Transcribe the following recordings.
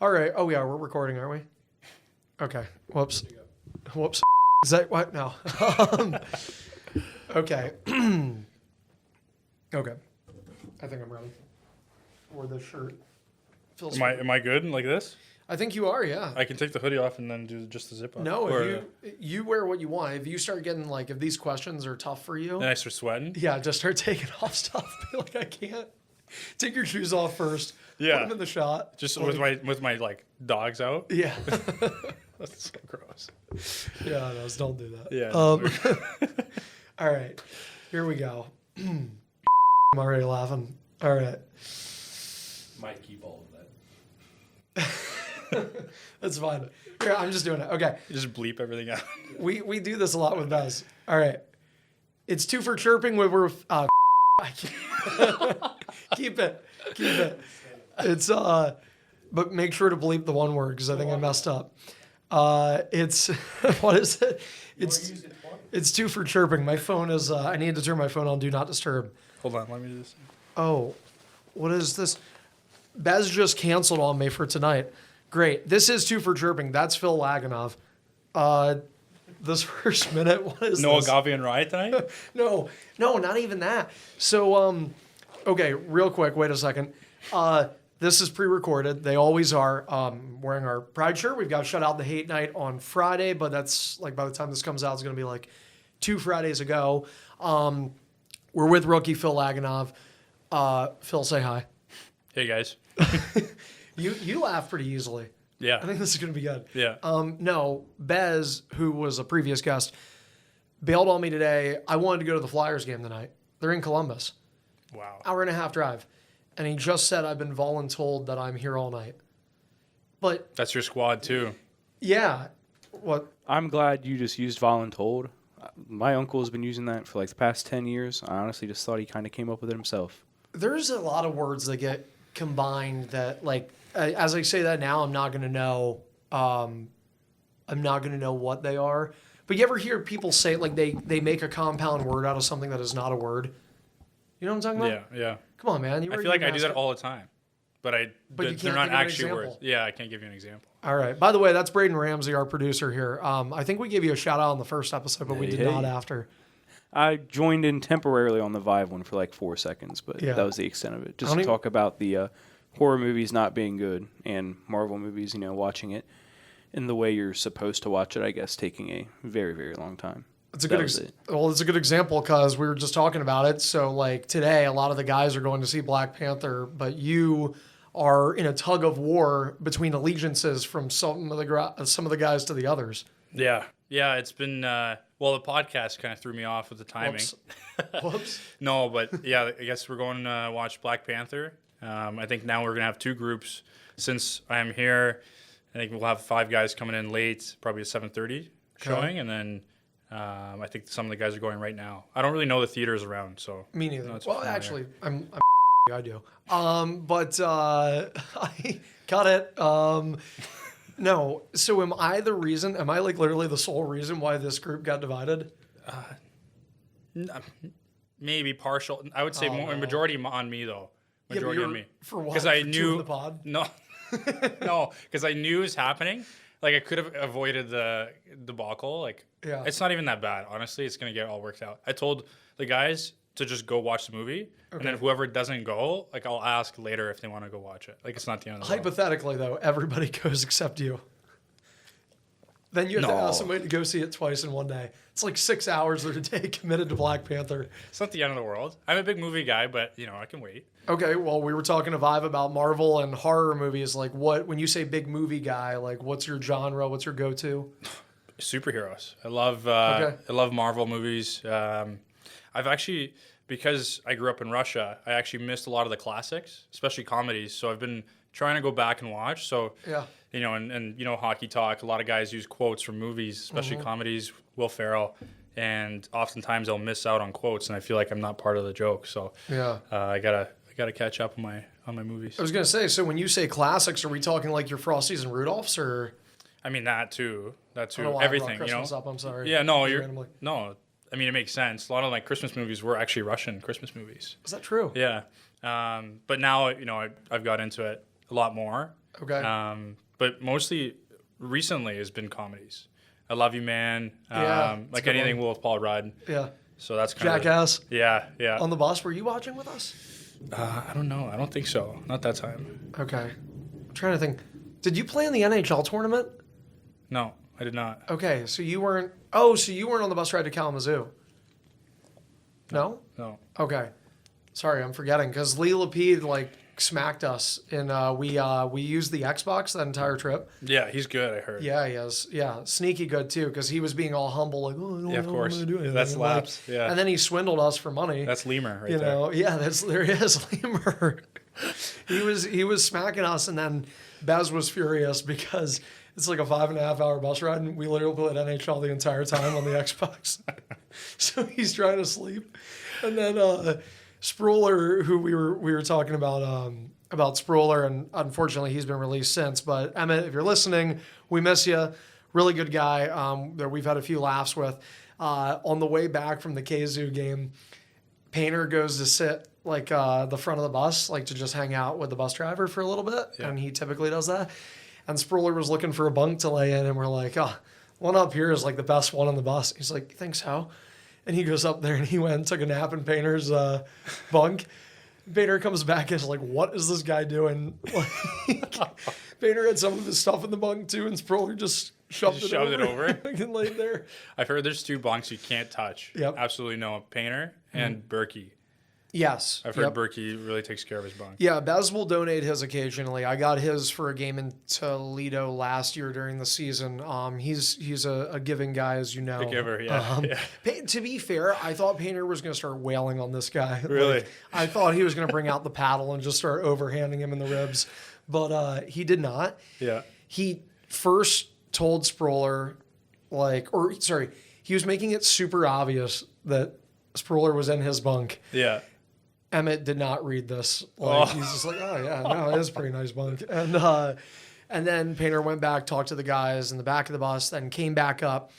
All right. Oh, yeah, we're recording, aren't we? Okay. Whoops. Whoops. Is that what? No. Okay. Okay. I think I'm ready. Or the shirt. Am I good like this? I think you are, yeah. I can take the hoodie off and then do just the zip up. No, if you wear what you want. If you start getting like, if these questions are tough for you, then I start sweating. yeah, just start taking off stuff. Be like, I can't. Take your shoes off first. Yeah. Put them in the shot. Just with my like dogs out. Yeah. That's so gross. Yeah, no, don't do that. Yeah. All right, here we go. I'm already laughing. All right. Might keep all of that. That's fine. Here, I'm just doing it. Okay. You just bleep everything out. We do this a lot with Bez. All right. It's 2 for chirping where we're I can't. Keep it. It's but make sure to bleep the one word because I think I messed up. It's what is it? It's 2 for chirping. My phone is I need to turn my phone on do not disturb. Hold on, let me do this. Oh, what is this? Bez just canceled on me for tonight. Great. This is 2 for chirping. That's Phil Lagunov. This first minute, what is No this? agave and rye tonight? No, not even that. So, okay, real quick, wait a second. This is pre-recorded. They always are. Wearing our Pride shirt. We've got Shut Out the Hate Night on Friday, but that's like by the time this comes out, it's going to be like 2 Fridays ago. We're with rookie Phil Lagunov. Phil, say hi. Hey guys. You laugh pretty easily. Yeah. I think this is going to be good. Yeah. No, Bez, who was a previous guest, bailed on me today. I wanted to go to the Flyers game tonight. They're in Columbus. Wow. Hour and a half drive. And he just said, I've been voluntold that I'm here all night. But That's your squad too. yeah, what? I'm glad you just used voluntold. My uncle has been using that for like the past 10 years. I honestly just thought he kind of came up with it himself. There's a lot of words that get combined that, like, as I say that now, I'm not going to know. I'm not going to know what they are. But you ever hear people say, like, they make a compound word out of something that is not a word? You know what I'm talking about? Yeah. Come on, man. I feel like I do that all the time. But you they're can't not give an actually example. words. Yeah, I can't give you an example. All right. By the way, that's Braden Ramsey, our producer here. I think we gave you a shout out on the first episode, but we did not after. I joined in temporarily on the Vive one for like 4 seconds, but Yeah. that was the extent of it. Just to talk about the horror movies not being good and Marvel movies, watching it in the way you're supposed to watch it, I guess, taking a very, very long time. It's a good it's a good example because we were just talking about it. So like today, a lot of the guys are going to see Black Panther, but you are in a tug of war between allegiances from some of the guys to the others. Yeah. Yeah, it's been the podcast kind of threw me off with the timing. Whoops. No, but yeah, I guess we're going to watch Black Panther. I think now we're going to have 2 groups. Since I'm here, I think we'll have 5 guys coming in late, probably a 7:30 showing, and then I think some of the guys are going right now. I don't really know the theaters around, so Me neither. No, Well, actually, I'm I do. But I got it. No. So am I the reason? Am I like literally the sole reason why this group got divided? maybe partial. I would say majority on me though. Majority on me. For what? Because I For knew two in the pod? No, no, because I knew it was happening. Like I could have avoided the debacle. Like Yeah. it's not even that bad. Honestly, it's gonna get all worked out. I told the guys to just go watch the movie, and then whoever doesn't go, like I'll ask later if they want to go watch it. Like it's not the end of the world. Hypothetically, though, everybody goes except you. Then you have to ask somebody to go see it twice in one day. It's like 6 hours of the day committed to Black Panther. It's not the end of the world. I'm a big movie guy, but I can wait. Okay, well, we were talking to Vive about Marvel and horror movies. Like, when you say big movie guy, like, what's your genre? What's your go-to? Superheroes. I love Marvel movies. I've actually, because I grew up in Russia, I actually missed a lot of the classics, especially comedies. So I've been trying to go back and watch. So Yeah. and hockey talk. A lot of guys use quotes from movies, especially comedies. Will Ferrell, and oftentimes I'll miss out on quotes, and I feel like I'm not part of the joke. So Yeah. I gotta catch up on my movies. I was going to say, so when you say classics, are we talking like your Frosties and Rudolphs, or? I mean that too. I don't know why I Everything. brought Christmas up, I'm sorry. Yeah. No. Randomly. No. I mean, it makes sense. A lot of my Christmas movies were actually Russian Christmas movies. Is that true? Yeah. But now, I've got into it. a lot more. Okay. But mostly recently has been comedies. I Love You Man. Yeah, Like anything with Paul Rudd. Yeah. So that's kind of Jackass. Yeah. On the bus, were you watching with us? I don't know. I don't think so. Not that time. Okay. I'm trying to think. Did you play in the NHL tournament? No, I did not. Okay, so you weren't. Oh, so you weren't on the bus ride to Kalamazoo? No. No. Okay. Sorry, I'm forgetting because Lee Lapide like smacked us, and we used the Xbox that entire trip. Yeah, he's good. I heard. Yeah, he is. Yeah, sneaky good too because he was being all humble, like, oh, I don't Yeah, of know course. what I'm gonna do anything," That's like- laps. Yeah. And then he swindled us for money. That's Lemur right you there. know, yeah, there is Lemur. he was smacking us, and then Bez was furious because it's like a 5.5 hour bus ride, and we literally played NHL the entire time on the Xbox. So he's trying to sleep, and then Spruiller, who we were talking about Spruiller, and unfortunately he's been released since. But Emmett, if you're listening, we miss you. Really good guy that we've had a few laughs with. On the way back from the KZoo game, Painter goes to sit like the front of the bus, like to just hang out with the bus driver for a little bit, and he typically does that. And Spruiller was looking for a bunk to lay in, and we're like, oh, one up here is like the best one on the bus. He's like, you think so? And he goes up there and he went and took a nap in Painter's bunk. Painter comes back and is like, what is this guy doing? Like, Painter had some of his stuff in the bunk too, and Spruiller just shoved it over. And laid there. I've heard there's 2 bunks you can't touch. Yep. Absolutely no. Painter and Berkey. Yes. I've heard Berkey really takes care of his bunk. Yeah, Bez will donate his occasionally. I got his for a game in Toledo last year during the season. He's a giving guy, as you know. A giver, yeah. To be fair, I thought Painter was going to start wailing on this guy. Really? I thought he was going to bring out the paddle and just start overhanding him in the ribs, but he did not. Yeah. He first told Spruiller, he was making it super obvious that Spruiller was in his bunk. Yeah. Emmett did not read this. He's just like, oh yeah, no, it is a pretty nice bunk. And then Painter went back, talked to the guys in the back of the bus, then came back up,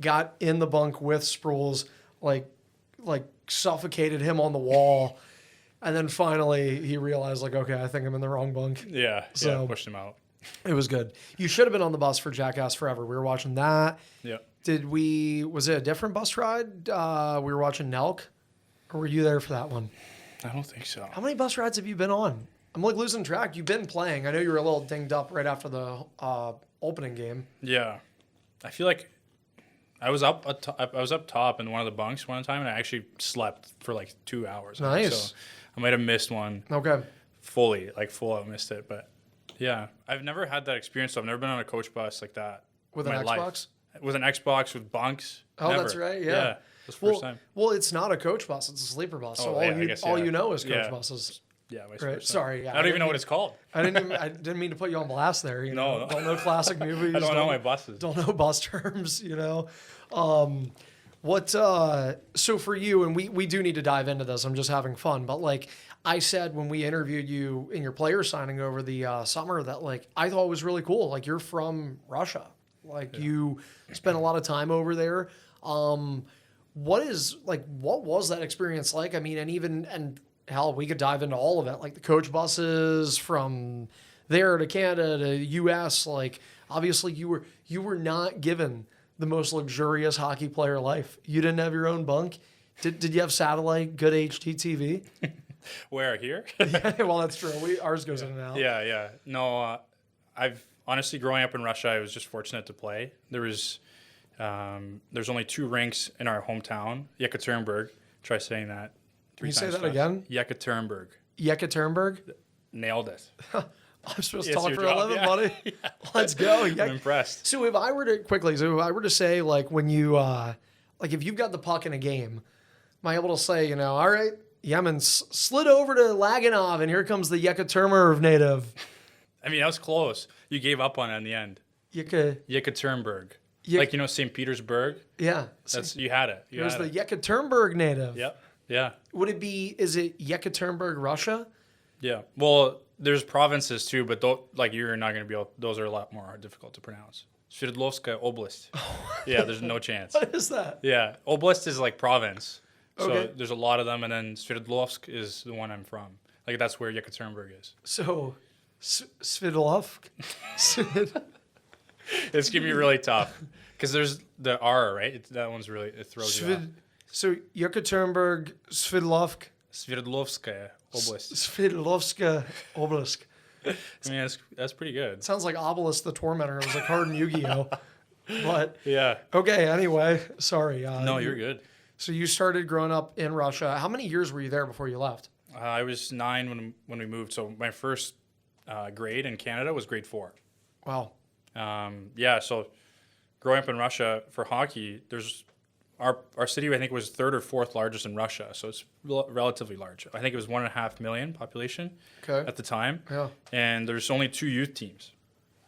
got in the bunk with Spruill, like suffocated him on the wall, and then finally he realized, like, okay, I think I'm in the wrong bunk. Yeah. So pushed him out. it was good. You should have been on the bus for Jackass Forever. We were watching that. Yeah. Was it a different bus ride? We were watching Nelk, or were you there for that one? I don't think so. How many bus rides have you been on? I'm like losing track. You've been playing. I know you were a little dinged up right after the opening game. Yeah. I feel like I was up top in one of the bunks one time, and I actually slept for like 2 hours. Nice. So I might have missed one Okay. fully, like full out missed it. But yeah, I've never had that experience. So I've never been on a coach bus like that. With in an my Xbox? life. With an Xbox, with bunks. Oh, never. that's right. Yeah. Yeah. That's the first time. Well, it's not a coach bus. It's a sleeper bus. So Oh, yeah, I guess, all yeah. you know is coach Yeah. buses. Yeah, vice Right. versa. Sorry. Yeah. I don't even know what it's called. I didn't mean to put you on blast there. You know, No. Don't know classic movies. I don't know my buses. Don't know bus terms. You know. So for you, and we do need to dive into this. I'm just having fun, but like I said when we interviewed you in your player signing over the summer, that like I thought was really cool. Like you're from Russia, like you spent a lot of time over there. What was that experience like? I mean, and hell, we could dive into all of it, like the coach buses from there to Canada to U.S. Like obviously you were not given the most luxurious hockey player life. You didn't have your own bunk. Did you have satellite, good HD TV? Where, here? Yeah, well, that's true. Ours goes in and out. Yeah. No, I've honestly, growing up in Russia, I was just fortunate to play. There's only 2 rinks in our hometown, Yekaterinburg. Try saying that 3 Can you say times that fast. again? Yekaterinburg. Yekaterinburg? Nailed it. I'm supposed to Yes, talk your for job, 11, yeah. buddy. Let's go. I'm impressed. So if I were to say, like, when you, like, if you've got the puck in a game, am I able to say, you know, all right, Yemen slid over to Lagunov, and here comes the Yekaterinburg native. I mean, that was close. You gave up on it in the end. Yekaterinburg. Like, you know, St. Petersburg? Yeah. You had it. You It was had the it. Yekaterinburg native. Yep. Yeah. Is it Yekaterinburg, Russia? Yeah. Well, there's provinces too, but you're not going to be able, those are a lot more difficult to pronounce. Sverdlovskaya Oblast. Yeah, there's no chance. What is that? Yeah. Oblast is like province. So Okay. there's a lot of them, and then Sverdlovsk is the one I'm from. Like, that's where Yekaterinburg is. So Svidlovsk. It's gonna be really tough because there's the R, right? That one's really, it throws you off. So Yekaterinburg, Sverdlovsk, Sverdlovskaya Oblast. Sverdlovska Oblast. I mean, that's pretty good. Sounds like Obelisk the Tormentor. It was a card in Yu-Gi-Oh. But Yeah. okay, anyway, sorry. No, you're good. So you started growing up in Russia. How many years were you there before you left? I was 9 when we moved. So my first grade in Canada was grade 4. Wow. Yeah, so growing up in Russia for hockey, there's our city, I think, was 3rd or 4th largest in Russia, so it's relatively large. I think it was 1.5 million population at the time, and there's only 2 youth teams.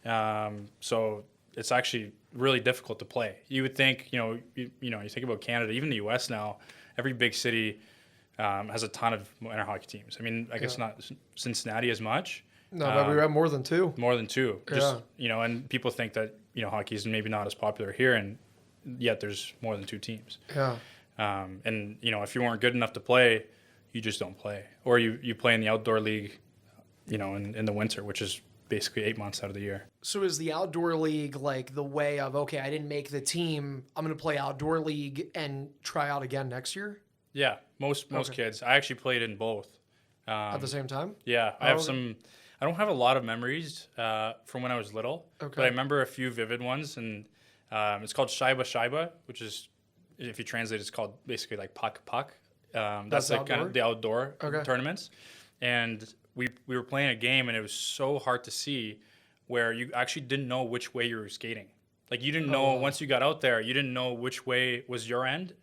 So it's actually really difficult to play. You would think, you think about Canada, even the U.S. now, every big city has a ton of minor hockey teams. I mean, I guess not Cincinnati as much. No, but we have more than 2. More than 2. Just, and people think that, hockey is maybe not as popular here, and yet there's more than 2 teams. Yeah. And, if you weren't good enough to play, you just don't play. Or you play in the outdoor league, in the winter, which is basically 8 months out of the year. So is the outdoor league like the way of, okay, I didn't make the team, I'm going to play outdoor league and try out again next year? Yeah, most kids. I actually played in both. At the same time? Yeah, I have I don't have a lot of memories from when I was little, but I remember a few vivid ones, and it's called Shaiba, which is, if you translate, it's called basically like puck. That's like kind of the outdoor tournaments. And we were playing a game, and it was so hard to see where you actually didn't know which way you were skating. Like you didn't know, once you got out there, you didn't know which way was your end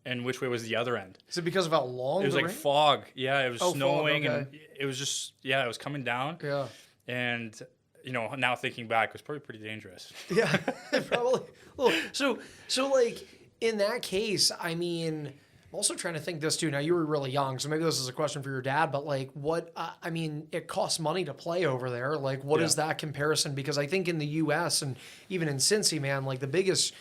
and which way was the other end. Is it because of how long it was? Like fog. Yeah, it was snowing, fog, and it was just, it was coming down. Yeah. And now thinking back, it was probably pretty dangerous. Yeah, probably. Well, so like in that case, I mean, I'm also trying to think this too. Now you were really young, so maybe this is a question for your dad. But like, what? I mean, it costs money to play over there. Like, what is that comparison? Because I think in the U.S. and even in Cincy, man, like the biggest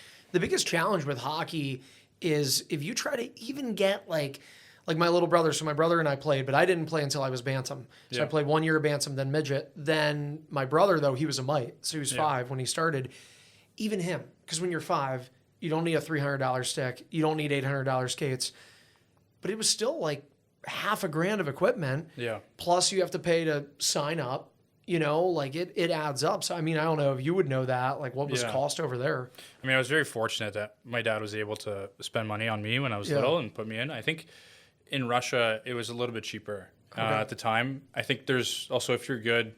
challenge with hockey is if you try to even get like my little brother. So my brother and I played, but I didn't play until I was bantam. So I played 1 year of bantam, then midget. Then my brother, though, he was a mite. So he was 5 when he started. Even him, because when you're 5, you don't need a $300 stick. You don't need $800 skates. But it was still like $1,000 of equipment. Yeah. Plus you have to pay to sign up. Like it adds up. So, I mean, I don't know if you would know that. Like, what was cost over there? I mean, I was very fortunate that my dad was able to spend money on me when I was little and put me in. I think in Russia, it was a little bit cheaper at the time. I think there's also, if you're good,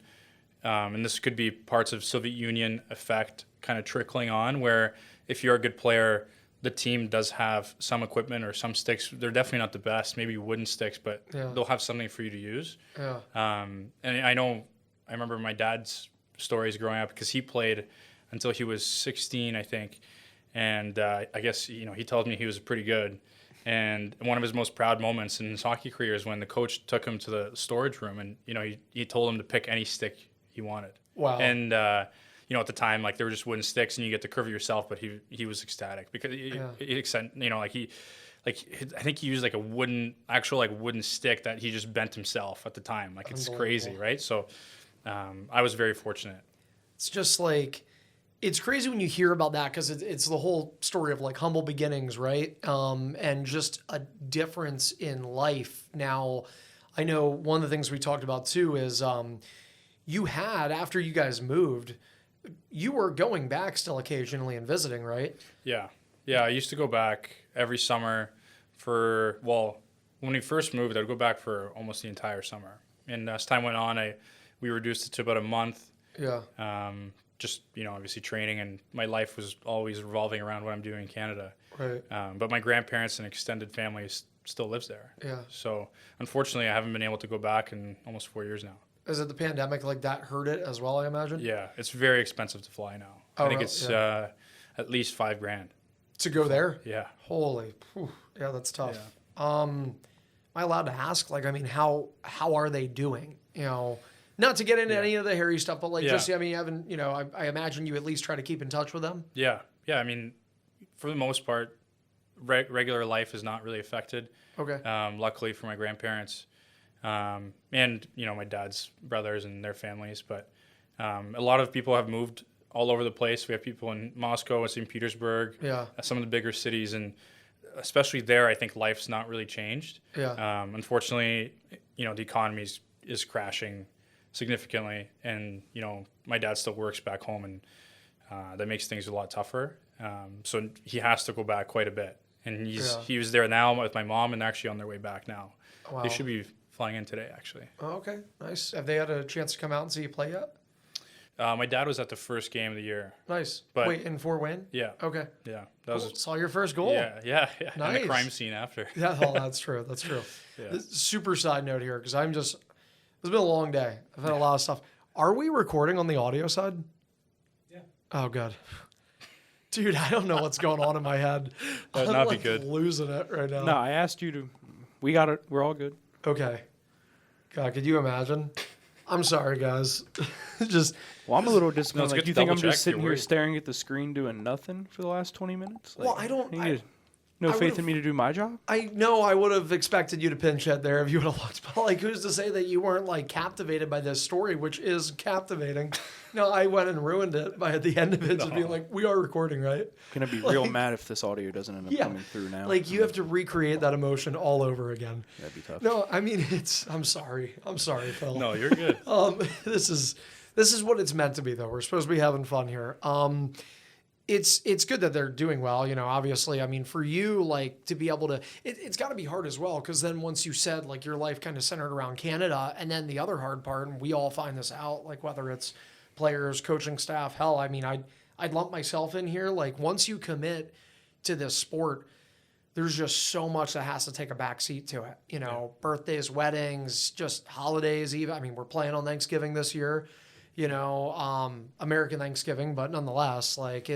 and this could be parts of Soviet Union effect kind of trickling on, where if you're a good player, the team does have some equipment or some sticks. They're definitely not the best, maybe wooden sticks, but they'll have something for you to use. Yeah. And I remember my dad's stories growing up because he played until he was 16, I think. And I guess, he told me he was pretty good. And one of his most proud moments in his hockey career is when the coach took him to the storage room and, he told him to pick any stick he wanted. Wow. And, at the time, like, they were just wooden sticks and you get to curve yourself, but he was ecstatic because I think he used like a wooden stick that he just bent himself at the time. Like, it's crazy, right? So I was very fortunate. It's just like, it's crazy when you hear about that because it's the whole story of like humble beginnings, right? And just a difference in life. Now, I know one of the things we talked about too is you had, after you guys moved, you were going back still occasionally and visiting, right? Yeah. Yeah, I used to go back every summer when we first moved, I'd go back for almost the entire summer. And as time went on, we reduced it to about a month. Yeah. Just, obviously training, and my life was always revolving around what I'm doing in Canada. Right. But my grandparents and extended family still lives there. Yeah. So unfortunately, I haven't been able to go back in almost 4 years now. Is it the pandemic like that hurt it as well, I imagine? Yeah, it's very expensive to fly now. I think it's at least $5,000. To go there? Yeah. Holy, yeah, that's tough. Yeah. Am I allowed to ask, like, I mean, how are they doing? Not to get into any of the hairy stuff, but just, I mean, you haven't, I imagine you at least try to keep in touch with them. Yeah. Yeah. I mean, for the most part, regular life is not really affected. Okay. Luckily for my grandparents. and my dad's brothers and their families. But a lot of people have moved all over the place. We have people in Moscow and St. Petersburg, some of the bigger cities, and especially there, I think life's not really changed. Unfortunately, the economy is crashing significantly, and my dad still works back home, and that makes things a lot tougher. So he has to go back quite a bit, and he was there now with my mom, and they're actually on their way back now. Wow. They should be flying in today, actually. Oh, okay, nice. Have they had a chance to come out and see you play yet? My dad was at the first game of the year. Nice. But wait, in Fort Wayne? Yeah. Okay. Yeah. That was Saw your first goal. Yeah. Nice. And the crime scene after. Yeah, well, that's true. That's true. Super side note here, because it's been a long day. I've had a lot of stuff. Are we recording on the audio side? Yeah. Oh, good. Dude, I don't know what's going on in my head. That would not be good. Losing it right now. No, I asked you to. We got it. We're all good. Okay. God, could you imagine? I'm sorry, guys. Well, I'm a little disappointed. No, like, you think I'm just sitting here staring at the screen doing nothing for the last 20 minutes? Like, well, I don't. No faith in me to do my job? I know I would have expected you to pinch hit there if you would have looked. But like, who's to say that you weren't like captivated by this story, which is captivating? No, I went and ruined it by at the end of it just being like, we are recording, right? Gonna be real mad if this audio doesn't end up coming through now. Like you have to recreate that emotion all over again. That'd be tough. No, I mean I'm sorry, Phil. No, you're good. This is what it's meant to be, though. We're supposed to be having fun here. It's good that they're doing well, obviously. I mean, for you, like, to be able to, it's got to be hard as well, because then once you said, like, your life kind of centered around Canada, and then the other hard part, and we all find this out, like, whether it's players, coaching staff, hell, I mean, I'd lump myself in here. Like, once you commit to this sport, there's just so much that has to take a back seat to it. Birthdays, weddings, just holidays, even. I mean, we're playing on Thanksgiving this year. American Thanksgiving, but nonetheless, like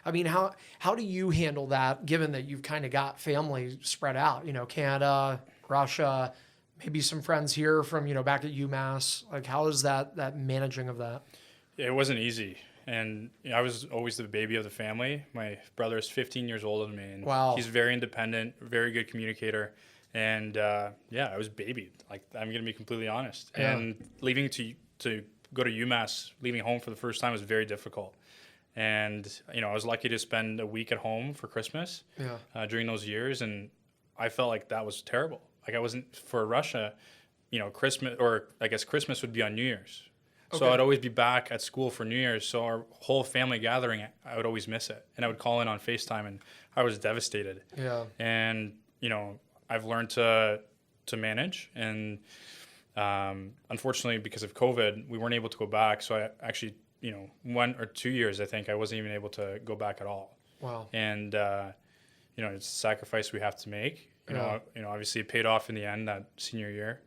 how do you handle that given that you've kind of got family spread out, Canada, Russia, maybe some friends here from, back at UMass, like how is that managing of that? It wasn't easy. And I was always the baby of the family. My brother is 15 years older than me. And wow. He's very independent, very good communicator. And I was babied. Like, I'm going to be completely honest. Yeah. And leaving to go to UMass, leaving home for the first time was very difficult. And, I was lucky to spend a week at home for Christmas during those years. And I felt like that was terrible. Like I wasn't, for Russia, Christmas, or I guess Christmas would be on New Year's. Okay. So I'd always be back at school for New Year's. So our whole family gathering, I would always miss it. And I would call in on FaceTime and I was devastated. Yeah. And, I've learned to manage, and unfortunately, because of COVID, we weren't able to go back. So I actually, 1 or 2 years, I think I wasn't even able to go back at all. Wow. And, it's a sacrifice we have to make. Obviously it paid off in the end that senior year.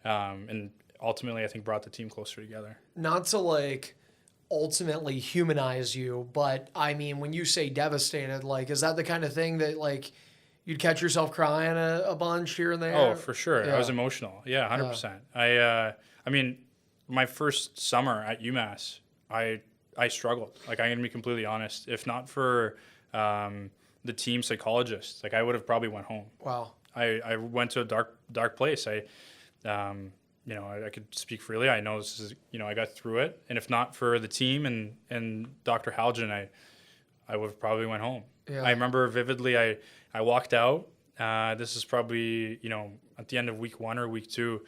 And ultimately, I think brought the team closer together. Not to like ultimately humanize you, but I mean, when you say devastated, like, is that the kind of thing that like you'd catch yourself crying a bunch here and there? Oh, for sure. Yeah. I was emotional. Yeah, 100%. I mean, my first summer at UMass, I struggled. Like, I'm going to be completely honest. If not for the team psychologist, like, I would have probably went home. Wow. I went to a dark place. I could speak freely. I know this is, I got through it. And if not for the team and Dr. Haljan, I would have probably went home. Yeah. I remember vividly, I walked out. This is probably, at the end of week 1 or week 2.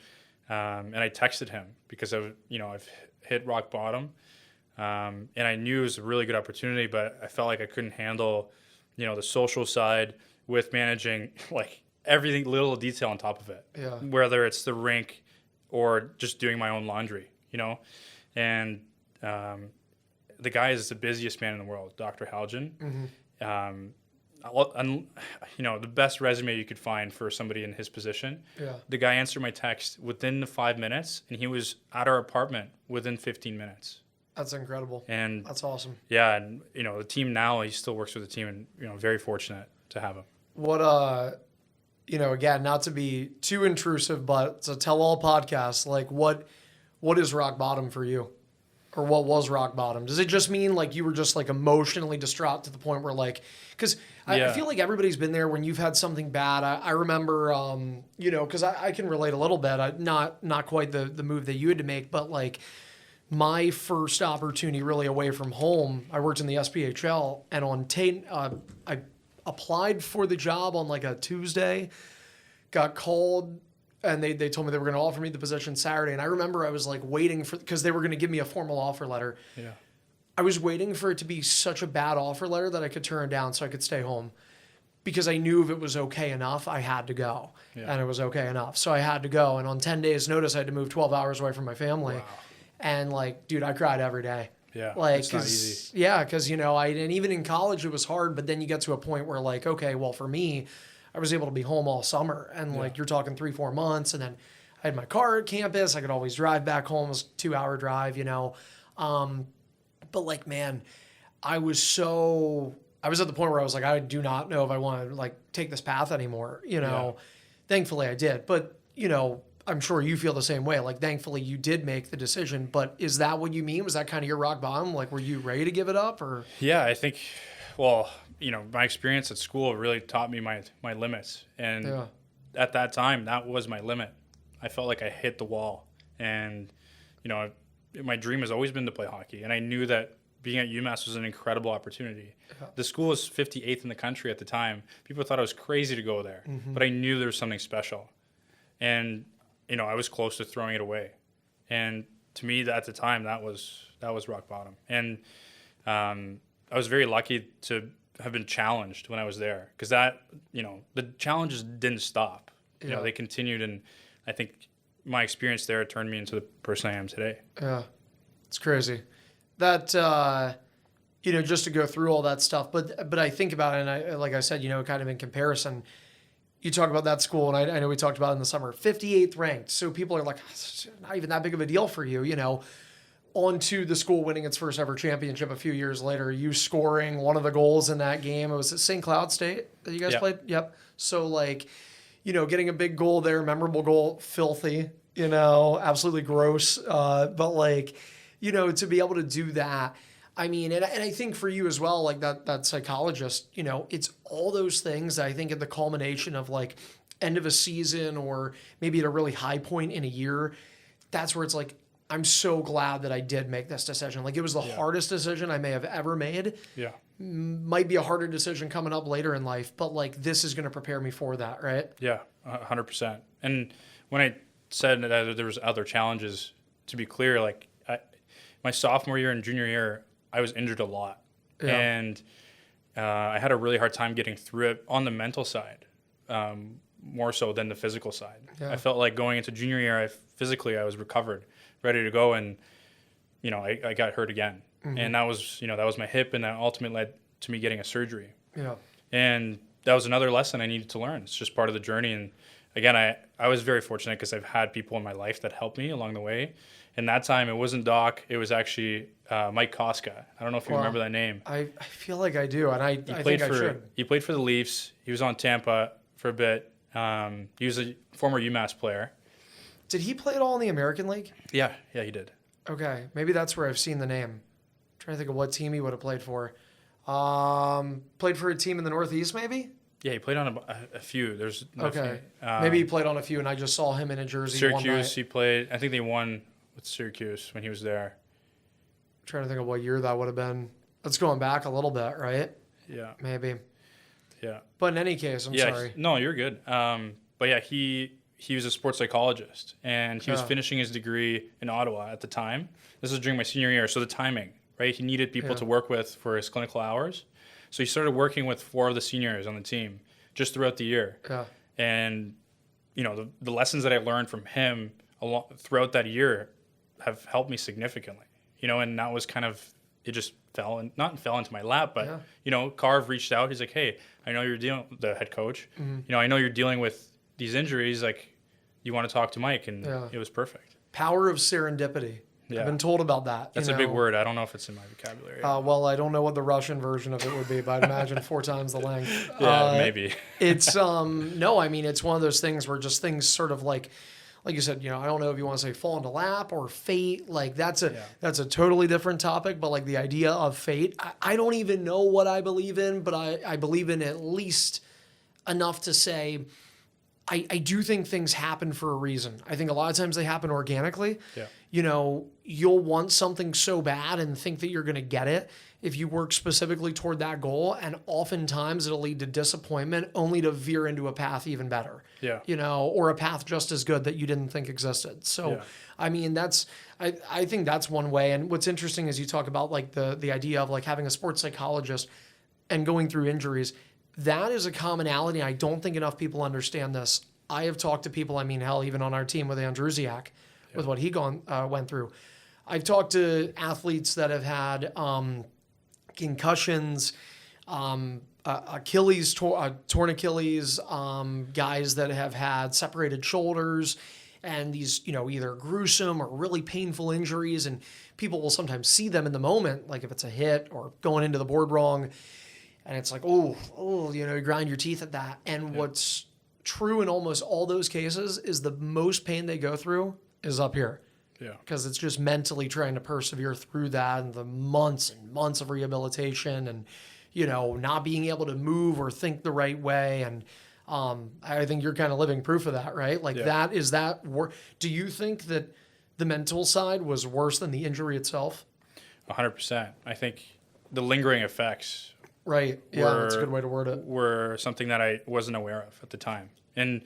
And I texted him because I've hit rock bottom. And I knew it was a really good opportunity, but I felt like I couldn't handle, the social side with managing like everything, little detail on top of it. Yeah. Whether it's the rink or just doing my own laundry, and the guy is the busiest man in the world, Dr. Haljan. Mm-hmm. The best resume you could find for somebody in his position. Yeah. The guy answered my text within the 5 minutes, and he was at our apartment within 15 minutes. That's incredible. And that's awesome. Yeah, and the team now, he still works with the team, and very fortunate to have him. What again, not to be too intrusive, but it's a tell-all podcast. Like, what is rock bottom for you? Or what was rock bottom? Does it just mean like you were just like emotionally distraught to the point where like, because I feel like everybody's been there when you've had something bad. I remember, because I can relate a little bit. Not quite the move that you had to make, but like my first opportunity really away from home, I worked in the SPHL, and I applied for the job on like a Tuesday, got called, and they told me they were going to offer me the position Saturday. And I remember I was like waiting because they were going to give me a formal offer letter. Yeah. I was waiting for it to be such a bad offer letter that I could turn it down so I could stay home, because I knew if it was okay enough, I had to go. Yeah. And it was okay enough. So I had to go. And on 10 days notice, I had to move 12 hours away from my family. Wow. And like, dude, I cried every day. Yeah. Like, it's not easy. Yeah. Cause and even in college it was hard, but then you get to a point where like, okay, well for me, I was able to be home all summer, and like you're talking 3-4 months. And then I had my car at campus. I could always drive back home. It was a 2-hour drive, but like, man, I was at the point where I was like, I do not know if I want to like take this path anymore, Thankfully I did, but I'm sure you feel the same way. Like, thankfully you did make the decision, but is that what you mean? Was that kind of your rock bottom? Like, were you ready to give it up, or? Yeah, I think, my experience at school really taught me my limits. And at that time, that was my limit. I felt like I hit the wall. And, my dream has always been to play hockey. And I knew that being at UMass was an incredible opportunity. Yeah. The school was 58th in the country at the time. People thought I was crazy to go there. Mm-hmm. But I knew there was something special. And, I was close to throwing it away. And to me, at the time, that was rock bottom. And I was very lucky to have been challenged when I was there, because that, the challenges didn't stop. They continued, and I think my experience there turned me into the person I am today. Yeah, it's crazy. That, just to go through all that stuff, but I think about it, and like I said, kind of in comparison, you talk about that school, and I know we talked about it in the summer, 58th ranked. So people are like, it's not even that big of a deal for you, on to the school winning its first ever championship a few years later, you scoring one of the goals in that game. It was at St. Cloud State that you guys played? Yep. So, like, getting a big goal there, memorable goal, filthy, absolutely gross. But, like, to be able to do that, I mean, and I think for you as well, like that psychologist, it's all those things that I think at the culmination of, like, end of a season or maybe at a really high point in a year, that's where it's like, I'm so glad that I did make this decision. Like, it was the hardest decision I may have ever made. Yeah. Might be a harder decision coming up later in life, but like, this is going to prepare me for that, right? Yeah, 100%. And when I said that there was other challenges, to be clear, like my sophomore year and junior year, I was injured a lot. Yeah. And I had a really hard time getting through it on the mental side, more so than the physical side. Yeah. I felt like going into junior year, physically I was recovered, ready to go, and I got hurt again. Mm-hmm. And that was my hip, and that ultimately led to me getting a surgery. Yeah. And that was another lesson I needed to learn. It's just part of the journey. And again, I was very fortunate because I've had people in my life that helped me along the way. And that time it wasn't Doc, it was actually Mike Koska. I don't know if you remember that name. I feel like I do, and I think I should. He played for the Leafs. He was on Tampa for a bit. He was a former UMass player. Did he play at all in the American League? Yeah, he did. Okay, maybe that's where I've seen the name. I'm trying to think of what team he would have played for. Played for a team in the Northeast, maybe? Yeah, he played on a few. There's okay. Maybe he played on a few, and I just saw him in a jersey. Syracuse, he played. I think they won with Syracuse when he was there. I'm trying to think of what year that would have been. That's going back a little bit, right? Yeah. Maybe. Yeah. But in any case, I'm sorry. No, you're good. But yeah, he was a sports psychologist, and he was finishing his degree in Ottawa at the time. This was during my senior year, so the timing, right? He needed people to work with for his clinical hours. So he started working with 4 of the seniors on the team just throughout the year. Yeah. And, the lessons that I learned from him throughout that year have helped me significantly, and that was kind of, it just not fell into my lap, but, Carv reached out. He's like, hey, I know you're dealing with the head coach. Mm-hmm. I know you're dealing with these injuries. Like, you want to talk to Mike? And it was perfect. Power of serendipity. Yeah. I've been told about that. That's a big word. I don't know if it's in my vocabulary. Well, I don't know what the Russian version of it would be, but I'd imagine 4 times the length. Yeah, maybe. It's, no, I mean, it's one of those things where just things sort of like like you said, I don't know if you want to say fall into lap or fate. Like that's a totally different topic. But like the idea of fate, I don't even know what I believe in, but I believe in at least enough to say I do think things happen for a reason. I think a lot of times they happen organically. Yeah. You'll want something so bad and think that you're going to get it if you work specifically toward that goal. And oftentimes it'll lead to disappointment only to veer into a path even better. Yeah. Or a path just as good that you didn't think existed. So, I mean, I think that's one way. And what's interesting is you talk about like the idea of like having a sports psychologist and going through injuries. That is a commonality. I don't think enough people understand this. I have talked to people, hell, even on our team with Andrusiak, with what he went through. I've talked to athletes that have had concussions, Achilles, torn Achilles, guys that have had separated shoulders, and these, either gruesome or really painful injuries. And people will sometimes see them in the moment, like if it's a hit or going into the board wrong. And it's like, you grind your teeth at that. And what's true in almost all those cases is the most pain they go through is up here. Yeah. Because it's just mentally trying to persevere through that and the months and months of rehabilitation and, not being able to move or think the right way. And I think you're kind of living proof of that, right? Like do you think that the mental side was worse than the injury itself? 100%. I think the lingering effects... Right. Yeah, that's a good way to word it. Were something that I wasn't aware of at the time. And,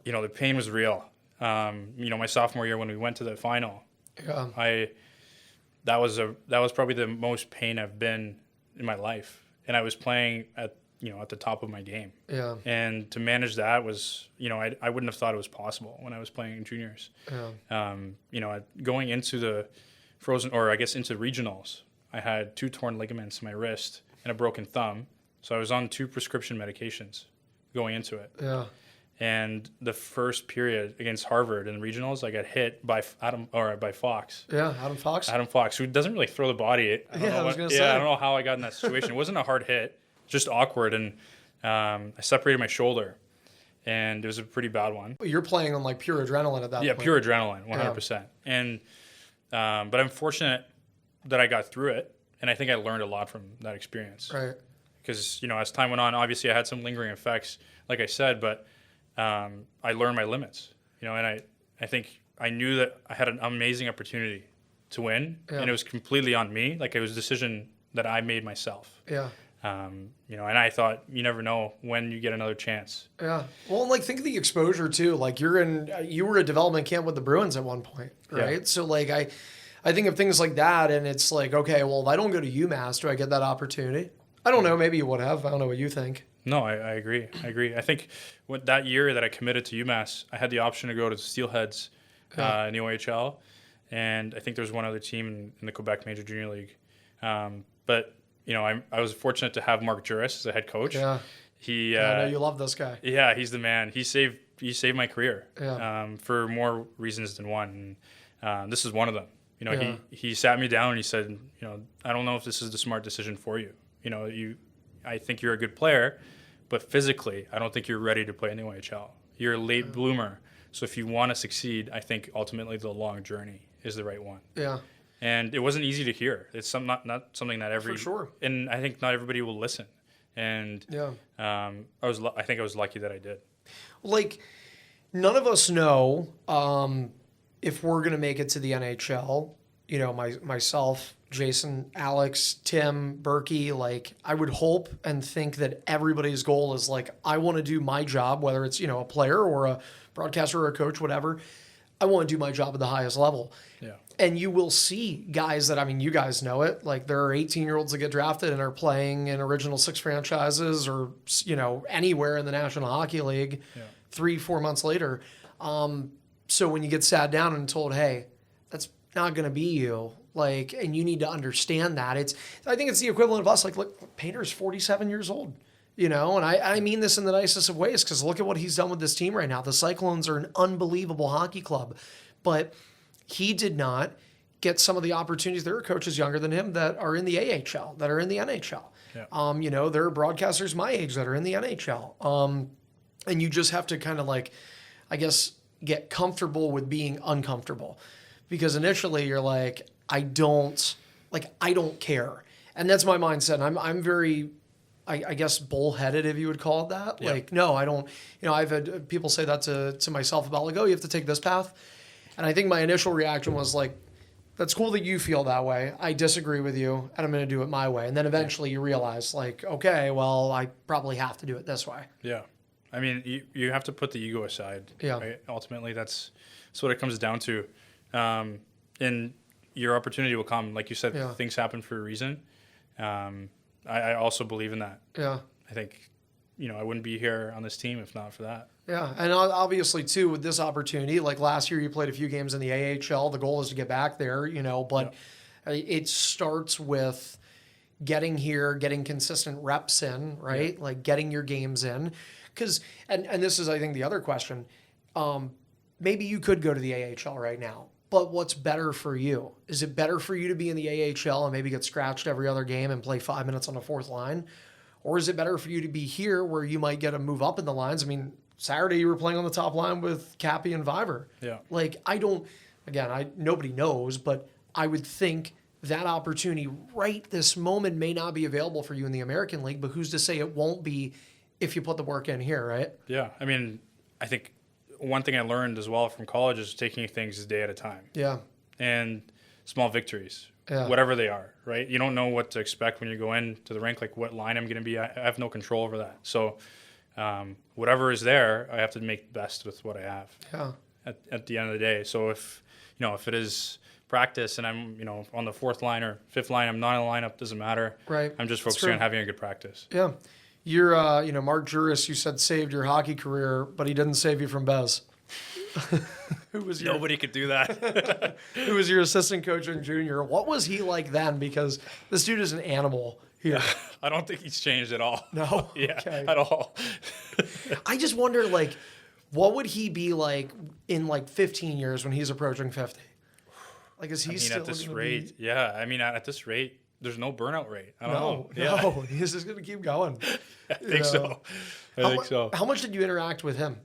the pain was real. My sophomore year when we went to the final, that was probably the most pain I've been in my life. And I was playing at the top of my game. Yeah. And to manage that was, I wouldn't have thought it was possible when I was playing in juniors. Yeah. Going into the into regionals, I had 2 torn ligaments in my wrist and a broken thumb. So I was on 2 prescription medications going into it. Yeah. And the first period against Harvard in the regionals, I got hit by Fox. Yeah, Adam Fox. Adam Fox, who doesn't really throw the body. I don't know how I got in that situation. It wasn't a hard hit, just awkward. And I separated my shoulder, and it was a pretty bad one. You're playing on like pure adrenaline at that point. Yeah, pure adrenaline, 100%. Yeah. And but I'm fortunate that I got through it. And I think I learned a lot from that experience. Right. Because, as time went on, obviously I had some lingering effects, like I said, but I learned my limits, and I think I knew that I had an amazing opportunity to win, and it was completely on me. Like it was a decision that I made myself. Yeah. And I thought you never know when you get another chance. Yeah. Well, like think of the exposure too. Like you were at development camp with the Bruins at one point, right? Yeah. So like I think of things like that, and it's like, okay, well, if I don't go to UMass, do I get that opportunity? I don't know. Maybe you would have. I don't know what you think. No, I agree. I think that year that I committed to UMass, I had the option to go to Steelheads in the OHL, and I think there was one other team in the Quebec Major Junior League. But I was fortunate to have Mark Juris as a head coach. Yeah. I know you love this guy. Yeah, he's the man. He saved my career. Yeah. For more reasons than one. And, this is one of them. He sat me down and he said, I don't know if this is the smart decision for you. I think you're a good player, but physically, I don't think you're ready to play in the OHL. You're a late bloomer. So if you want to succeed, I think ultimately the long journey is the right one. Yeah. And it wasn't easy to hear. It's not something that For sure. And I think not everybody will listen. And I think I was lucky that I did. Like, none of us know if we're going to make it to the NHL. Myself, Jason, Alex, Tim, Berkey, like I would hope and think that everybody's goal is like, I want to do my job, whether it's, a player or a broadcaster or a coach, whatever. I want to do my job at the highest level. Yeah. And you will see guys that, you guys know it. Like there are 18-year-olds that get drafted and are playing in original 6 franchises or, anywhere in the National Hockey League 3-4 months later. So when you get sat down and told, hey, that's not going to be you, like, and you need to understand that. I think it's the equivalent of us. Like, look, Painter's 47 years old, and I mean this in the nicest of ways because look at what he's done with this team right now. The Cyclones are an unbelievable hockey club, but he did not get some of the opportunities. There are coaches younger than him that are in the AHL, that are in the NHL. Yeah. There are broadcasters my age that are in the NHL. And you just have to kind of like, I guess, get comfortable with being uncomfortable. Because initially you're like, I don't care. And that's my mindset. I'm very, I guess, bullheaded, if you would call it that. Yeah. Like, no, I don't, I've had people say that to myself about like, oh, you have to take this path. And I think my initial reaction was like, that's cool that you feel that way. I disagree with you, and I'm going to do it my way. And then eventually you realize, like, okay, well, I probably have to do it this way. Yeah. I mean, you have to put the ego aside. Yeah. Right? Ultimately, that's what it comes down to. And your opportunity will come. Like you said, Yeah. things happen for a reason. I also believe in that. Yeah. I think, I wouldn't be here on this team if not for that. Yeah, and obviously, too, with this opportunity, like last year you played a few games in the AHL. The goal is to get back there, but it starts with getting here, getting consistent reps in, right? Yeah. Like getting your games in. Because, and this is, I think, the other question. Maybe you could go to the AHL right now, but what's better for you? Is it better for you to be in the AHL and maybe get scratched every other game and play 5 minutes on the fourth line? Or is it better for you to be here where you might get a move up in the lines? I mean, Saturday you were playing on the top line with Cappy and Viver. Yeah. Like, nobody knows, but I would think that opportunity right this moment may not be available for you in the American League, but who's to say it won't be if you put the work in here, right? Yeah. I mean, I think one thing I learned as well from college is taking things a day at a time. Yeah. And small victories, Yeah. whatever they are, right? You don't know what to expect when you go into the rink, like what line I'm going to be. I have no control over that. So whatever is there, I have to make the best with what I have at the end of the day. So if it is practice and I'm, on the fourth line or fifth line, I'm not in the lineup, doesn't matter. Right. I'm just focusing on having a good practice. Yeah. You're, Mark Juris, you said saved your hockey career, but he didn't save you from Bez. Nobody could do that. Who was your assistant coach in junior? What was he like then? Because this dude is an animal here. I don't think he's changed at all. No? Yeah, Okay. at all. I just wonder, like, what would he be like in, 15 years when he's approaching 50? Like, is he still at this gonna rate? be... Yeah, at this rate, there's no burnout rate. I don't know. No, he's just going to keep going. I think so. I think so. How much did you interact with him?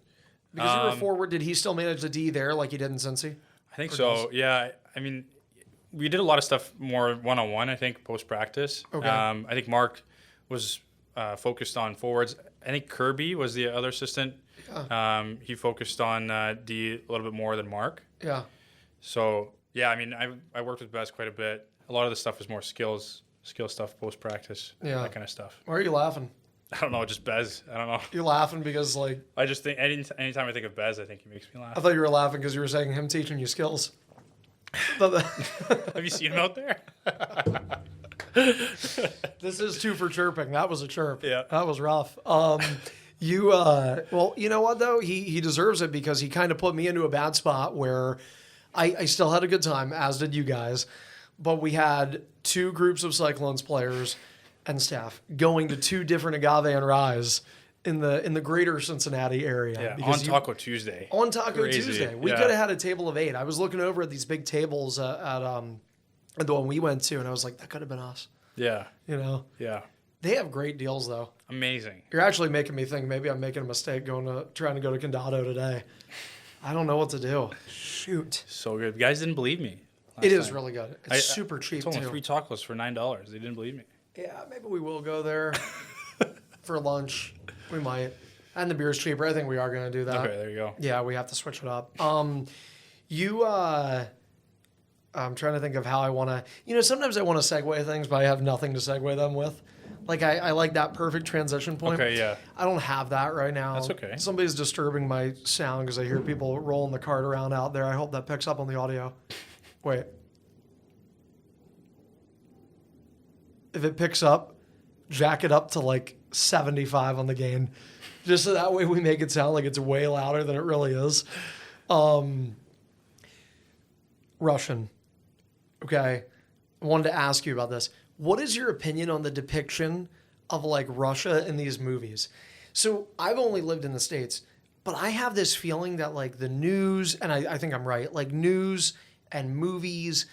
Because you were forward, did he still manage the D there like he did in Cincy? I think so. Yeah. I mean, we did a lot of stuff more one-on-one, I think, post-practice. Okay. I think Mark was focused on forwards. I think Kirby was the other assistant. Yeah. He focused on D a little bit more than Mark. Yeah. So, yeah, I mean, I worked with Bez quite a bit. A lot of the stuff is more skill stuff post-practice, that kind of stuff. Why are you laughing? I don't know, just Bez. I don't know. You're laughing because, I just think anytime I think of Bez, I think he makes me laugh. I thought you were laughing because you were saying him teaching you skills. Have you seen him out there? This is 2 for chirping. That was a chirp. Yeah. That was rough. Well, you know what, though? He deserves it because he kind of put me into a bad spot where I still had a good time, as did you guys. But we had 2 groups of Cyclones players and staff going to 2 different Agave and Ryes in the greater Cincinnati area. Yeah, on Taco Tuesday. On Taco Crazy. Tuesday. We could have had a table of 8. I was looking over at these big tables at the one we went to, and I was like, that could have been us. Yeah. Yeah. They have great deals, though. Amazing. You're actually making me think maybe I'm making a mistake trying to go to Condado today. I don't know what to do. Shoot. So good. You guys didn't believe me. It is really good. It's super cheap, too. It's only too. 3 tacos for $9. They didn't believe me. Yeah, maybe we will go there for lunch. We might. And the beer's cheaper. I think we are going to do that. Okay, there you go. Yeah, we have to switch it up. I'm trying to think of how I want to... sometimes I want to segue things, but I have nothing to segue them with. Like, I like that perfect transition point. Okay, yeah. I don't have that right now. That's okay. Somebody's disturbing my sound because I hear people rolling the cart around out there. I hope that picks up on the audio. Wait. If it picks up, jack it up to 75 on the gain. Just so that way we make it sound like it's way louder than it really is. Russian. Okay. I wanted to ask you about this. What is your opinion on the depiction of Russia in these movies? So I've only lived in the States, but I have this feeling that the news, and I think I'm right, news and movies,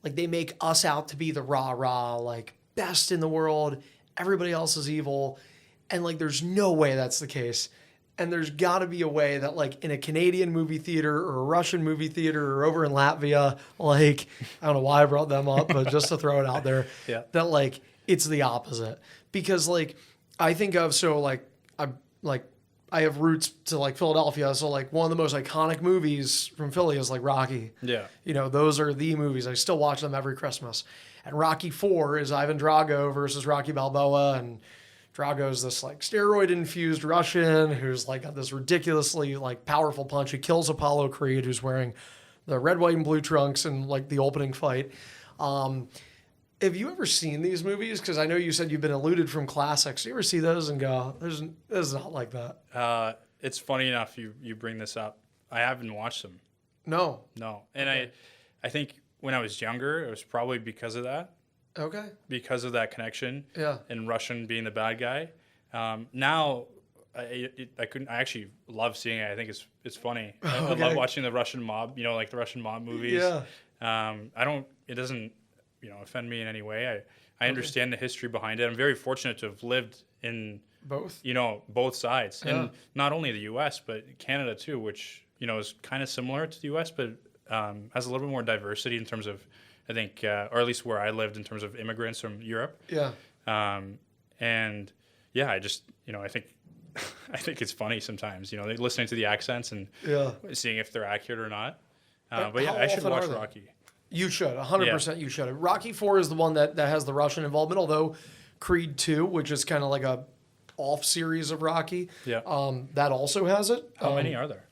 they make us out to be the rah-rah, best in the world. Everybody else is evil. And there's no way that's the case. And there's got to be a way that, like, in a Canadian movie theater or a Russian movie theater or over in Latvia, like, I don't know why I brought them up, but just to throw it out there, Yeah. that, like, it's the opposite. Because, like, I think of, I have roots to, like, Philadelphia. So, like, one of the most iconic movies from Philly is, like, Rocky. Yeah. You know, those are the movies. I still watch them every Christmas. And Rocky 4 is Ivan Drago versus Rocky Balboa, and Drago's this like steroid-infused Russian who's like got this ridiculously like powerful punch. He kills Apollo Creed, who's wearing the red, white, and blue trunks in like the opening fight. Have you ever seen these movies? Because I know you said you've been eluded from classics. You ever see those and go, "This is not like that"? It's funny enough you bring this up. I haven't watched them. No. And Okay. I think when I was younger, it was probably because of that. Okay. Because of that connection, Yeah. and Russian being the bad guy. Now, I actually love seeing it. I think it's funny. I love watching the Russian mob. You know, like the Russian mob movies. Yeah. It doesn't offend me in any way. I understand the history behind it. I'm very fortunate to have lived in Both. both sides, Yeah. and not only the U.S. but Canada too, which is kind of similar to the U.S. but has a little bit more diversity in terms of. I think, or at least where I lived in terms of immigrants from Europe. Yeah. And yeah, I just, I think, I think it's funny sometimes, listening to the accents and Yeah. seeing if they're accurate or not. How But yeah, I should often watch are they? Rocky. You should, 100% you should. Rocky 4 is the one that has the Russian involvement, although Creed 2, which is kind of like a off series of Rocky, Yeah. that also has it. How many are there?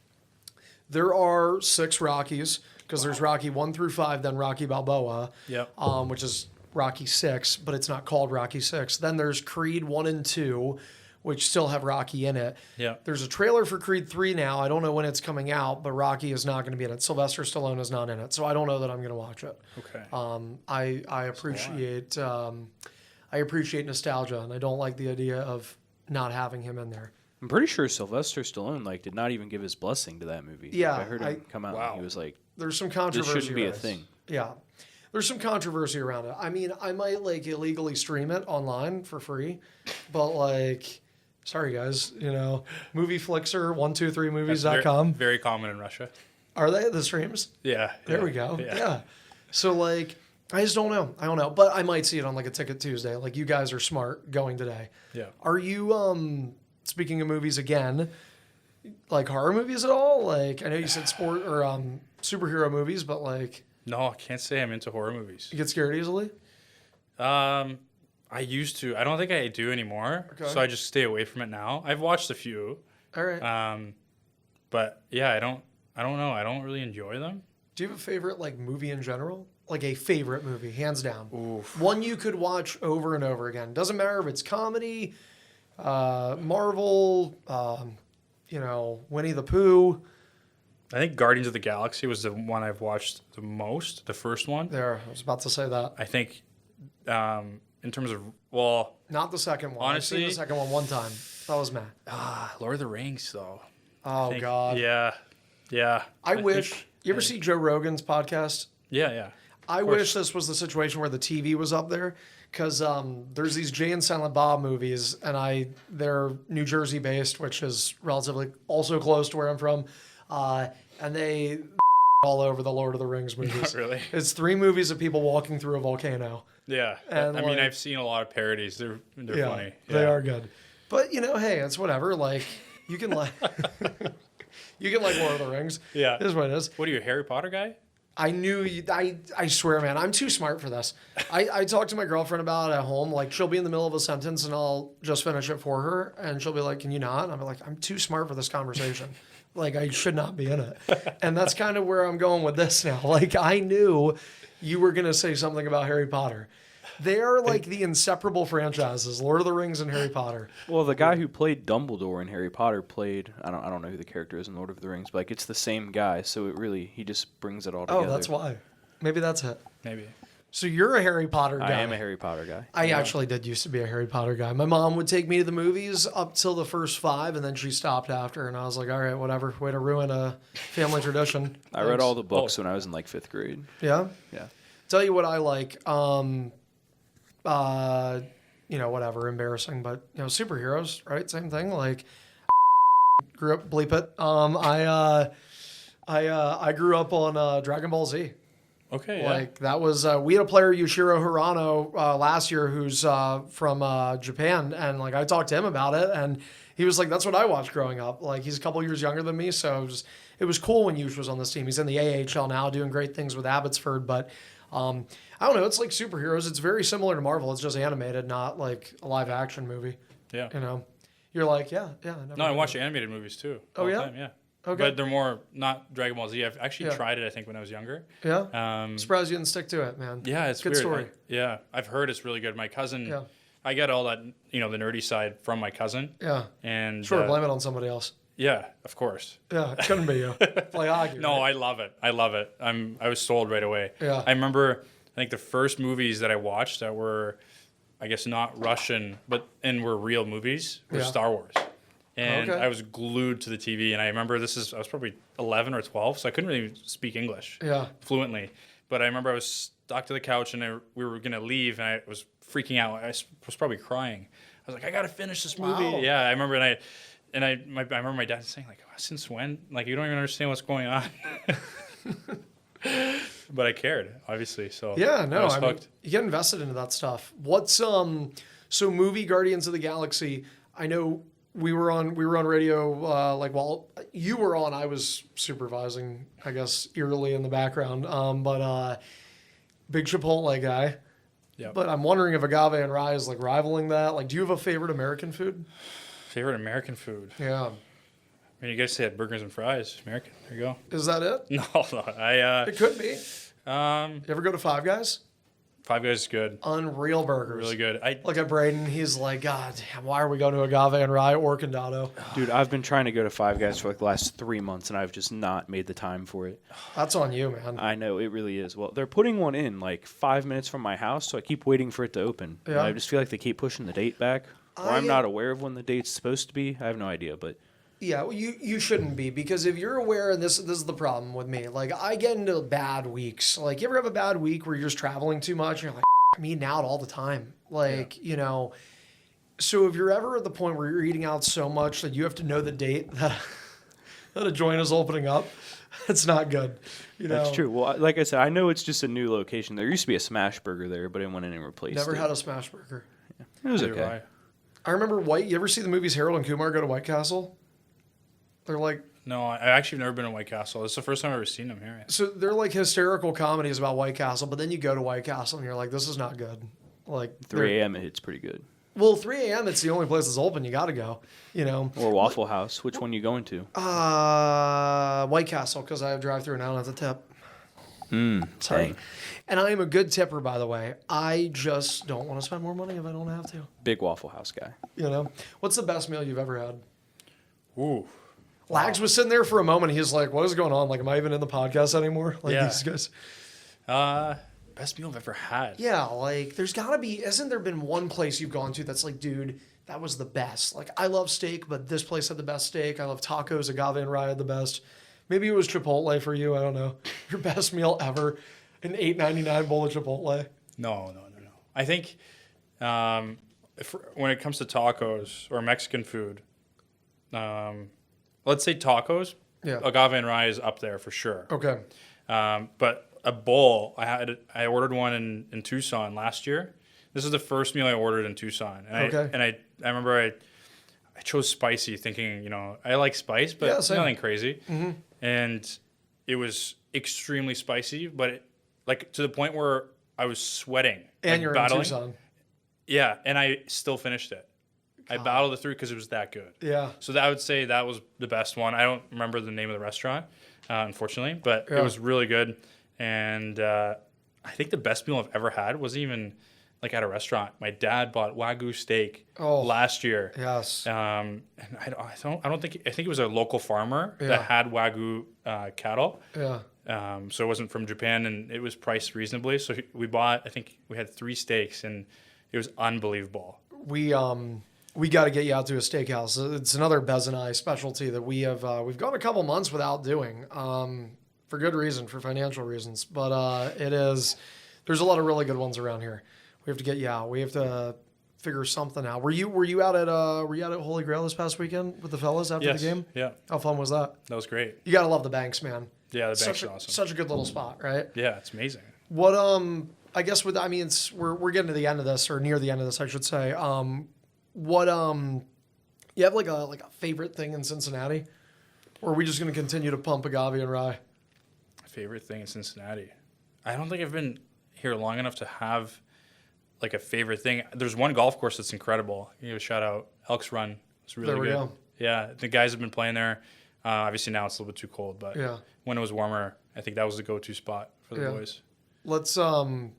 There are 6 Rockies, because there's Rocky 1 through 5, then Rocky Balboa, Yep. which is Rocky 6, but it's not called Rocky 6. Then there's Creed 1 and 2, which still have Rocky in it. Yeah. There's a trailer for Creed 3 now. I don't know when it's coming out, but Rocky is not going to be in it. Sylvester Stallone is not in it, so I don't know that I'm going to watch it. Okay. I appreciate nostalgia, and I don't like the idea of not having him in there. I'm pretty sure Sylvester Stallone did not even give his blessing to that movie. Yeah, I heard him come out. Wow. And he was like, There's some "This controversy. shouldn't be a guys. thing." Yeah. There's some controversy around it. I mean, I might illegally stream it online for free, but sorry guys, Movie Flixer 123movies.com. Very common in Russia. Are they the streams? Yeah. There we go. Yeah. So I just don't know. I don't know, but I might see it on a Ticket Tuesday. Like, you guys are smart going today. Yeah. Are you speaking of movies again, like horror movies at all? Like, I know you said sport or superhero movies, but No, I can't say I'm into horror movies. you get scared easily? I used to. I don't think I do anymore. Okay. So I just stay away from it now. I've watched a few. All right. But yeah, I don't know. I don't really enjoy them. Do you have a favorite movie in general? Like a favorite movie, hands down. Oof. One you could watch over and over again. Doesn't matter if it's comedy, Marvel, Winnie the Pooh. I think Guardians of the Galaxy was the one I've watched the most, the first one. There, I was about to say that. I think in terms of, Not the second one. Honestly- I've seen the second one time. That was mad. Lord of the Rings, though. Oh, I think- God. Yeah. I wish. think- You ever see Joe Rogan's podcast? Yeah. I wish this was the situation where the TV was up there, because there's these Jay and Silent Bob movies, and they're New Jersey based, which is relatively also close to where I'm from, and they all over the Lord of the Rings movies. Not really. It's 3 movies of people walking through a volcano. Yeah. And I mean, I've seen a lot of parodies. They're funny. They Yeah. are good. But hey, it's whatever. You can you can like Lord of the Rings. Yeah. It is what it is. What are you, a Harry Potter guy? I knew you, I swear, man, I'm too smart for this. I talk to my girlfriend about it at home. She'll be in the middle of a sentence and I'll just finish it for her. And she'll be like, "Can you not?" And I'm like, "I'm too smart for this conversation. I should not be in it." And that's kind of where I'm going with this now. I knew you were going to say something about Harry Potter. They are the inseparable franchises, Lord of the Rings and Harry Potter. Well, the guy who played Dumbledore in Harry Potter played, I don't know who the character is in Lord of the Rings, but it's the same guy, so he just brings it all together. Oh, that's why. Maybe that's it. Maybe. So you're a Harry Potter guy. I am a Harry Potter guy. I actually did used to be a Harry Potter guy. My mom would take me to the movies up till the first 5, and then she stopped after, and I was like, all right, whatever. Way to ruin a family tradition. I read all the books when I was in 5th grade. Yeah? Yeah. Tell you what I like. Whatever, embarrassing, but superheroes, right? Same thing. Grew up, bleep it. I grew up on Dragon Ball Z. Okay, yeah. Like that was we had a player Yoshiro Hirano last year who's from Japan, and like I talked to him about it, and he was like, "That's what I watched growing up." Like he's a couple years younger than me, so it was cool when Yush was on this team. He's in the AHL now, doing great things with Abbotsford, but I don't know. It's like superheroes. It's very similar to Marvel. It's just animated, not like a live action movie. Yeah. You know, you're like, yeah. No, I watch animated movies too. Oh, all the yeah? time, yeah. Okay. But they're more not Dragon Ball Z. I've actually tried it, I think, when I was younger. Yeah. Surprised you didn't stick to it, man. Yeah, it's good weird. story. Yeah, I've heard it's really good. My cousin, Yeah. I get all that, the nerdy side from my cousin. Yeah. And Sure, blame it on somebody else. Yeah, of course. Yeah, it couldn't be you. Play hockey. No, right? I love it. I love it. I was sold right away. Yeah. I remember, I think the first movies that I watched that were, I guess, not Russian, and were real movies were Star Wars. And I was glued to the TV. And I remember I was probably 11 or 12, so I couldn't really speak English fluently. But I remember I was stuck to the couch and we were going to leave, and I was freaking out. I was probably crying. I was like, I got to finish this movie. Wow. Yeah, I remember, I remember my dad saying, like, since when? Like, you don't even understand what's going on. But I cared, obviously. So yeah, no, I was I mean, hooked. you get invested into that stuff. What's so movie Guardians of the Galaxy? I know we were on radio like while you were on, I was supervising, I guess, eerily in the background. But big Chipotle guy. Yeah. But I'm wondering if agave and rye is like rivaling that. Like, do you have a favorite American food? Favorite American food? Yeah. I mean, you guys said burgers and fries. American. There you go. Is that it? No. It could be. You You ever go to Five Guys? Five Guys is good. Unreal burgers. Really good. Look at Braden. He's like, God damn, why are we going to agave and rye or condado? Dude, I've been trying to go to Five Guys for like the last 3 months, and I've just not made the time for it. That's on you, man. I know, it really is. Well, they're putting one in like 5 minutes from my house, so I keep waiting for it to open. Yeah. And I just feel like they keep pushing the date back. Or I'm not aware of when the date's supposed to be. I have no idea, but... Yeah, well, you shouldn't be, because if you're aware, and this is the problem with me, like I get into bad weeks. Like, you ever have a bad week where you're just traveling too much and you're like, I'm eating out all the time. Like, so if you're ever at the point where you're eating out so much that you have to know the date that a joint is opening up, it's not good. That's true. Well, like I said, I know it's just a new location. There used to be a Smash Burger there, but it went in and replaced Never it. had a smash burger. Yeah. It was Neither okay. have I remember you ever see the movies Harold and Kumar Go to White Castle? They're like... No, I actually have never been to White Castle. It's the first time I've ever seen them here. So they're like hysterical comedies about White Castle, but then you go to White Castle and you're like, this is not good. Like 3 a.m. it hits pretty good. Well, 3 a.m. it's the only place that's open. You got to go, Or Waffle House. Which one you going to? White Castle, because I have drive-through and I don't have to tip. Sorry. Dang. And I am a good tipper, by the way. I just don't want to spend more money if I don't have to. Big Waffle House guy. What's the best meal you've ever had? Ooh. Lags was sitting there for a moment. He's like, what is going on? Like, am I even in the podcast anymore? Like, Yeah. these guys. Best meal I've ever had. Yeah, like, there's got to be, hasn't there been one place you've gone to that's like, dude, that was the best? Like, I love steak, but this place had the best steak. I love tacos. Agave and rye had the best. Maybe it was Chipotle for you. I don't know. Your best meal ever, an $8.99 bowl of Chipotle. No. I think when it comes to tacos or Mexican food, let's say tacos, Yeah. agave and rye is up there for sure. Okay. But a bowl, I ordered one in Tucson last year. This is the first meal I ordered in Tucson. And Okay. I remember I chose spicy, thinking, I like spice, but same. nothing crazy. Mm-hmm. And it was extremely spicy, but to the point where I was sweating. And you're battling. in Tucson. Yeah, and I still finished it. I battled it through because it was that good. Yeah. So I would say that was the best one. I don't remember the name of the restaurant, unfortunately, but it was really good. And I think the best meal I've ever had wasn't even like at a restaurant. My dad bought Wagyu steak last year. Yes. And I think it was a local farmer Yeah. that had Wagyu cattle. Yeah. So it wasn't from Japan, and it was priced reasonably. So we bought, I think we had 3 steaks, and it was unbelievable. We got to get you out to a steakhouse. It's another Bez and I specialty that we've gone a couple months without doing, for good reason, for financial reasons. But there's a lot of really good ones around here. We have to get you out. We have to figure something out. Were you out at Holy Grail this past weekend with the fellas after Yes. the game? Yeah. How fun was that? That was great. You gotta love the Banks, man. Yeah, the Banks Such are a, awesome. such a good little spot, right? Yeah, it's amazing. What I guess we're getting to the end of this, or near the end of this, I should say. What you have like a favorite thing in Cincinnati, or are we just gonna continue to pump agave and rye? Favorite thing in Cincinnati? I don't think I've been here long enough to have like a favorite thing. There's one golf course that's incredible. You give a shout out, Elks Run. It's really There we good. go. Yeah, the guys have been playing there. Obviously now it's a little bit too cold, but Yeah. when it was warmer, I think that was the go-to spot for the Yeah. boys. Let's well,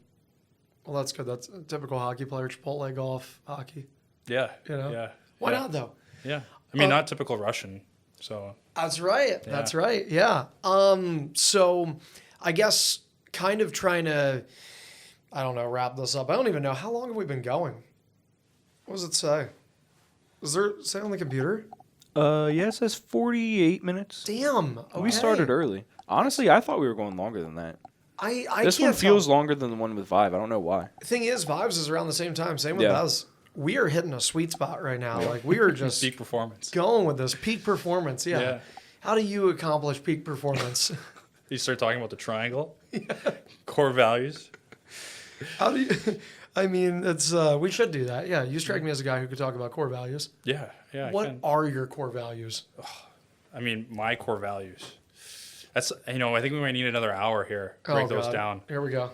that's good. That's a typical hockey player, Chipotle golf hockey. Yeah. You know? Yeah. Why yeah. not though? Yeah. I mean, not typical Russian. So That's right. Yeah. That's right. Yeah. So I guess kind of trying to, I don't know, wrap this up. I don't even know. How long have we been going? What does it say? Is there say on the computer? Yeah, it says 48 minutes. Damn. Okay. We started early. Honestly, I thought we were going longer than that. I This can't one feels tell. longer than the one with Vive. I don't know why. Thing is, Vibes is around the same time. Same with Yeah. Buzz. We are hitting a sweet spot right now. Like we are just peak performance. going with this peak performance. Yeah. Yeah. How do you accomplish peak performance? You start talking about the triangle, core values. How do you? I mean, it's we should do that. Yeah, you strike me as a guy who could talk about core values. Yeah. Yeah. I What can. are your core values? I mean, my core values. That's, I think we might need another hour here to break those God. down. Here we go.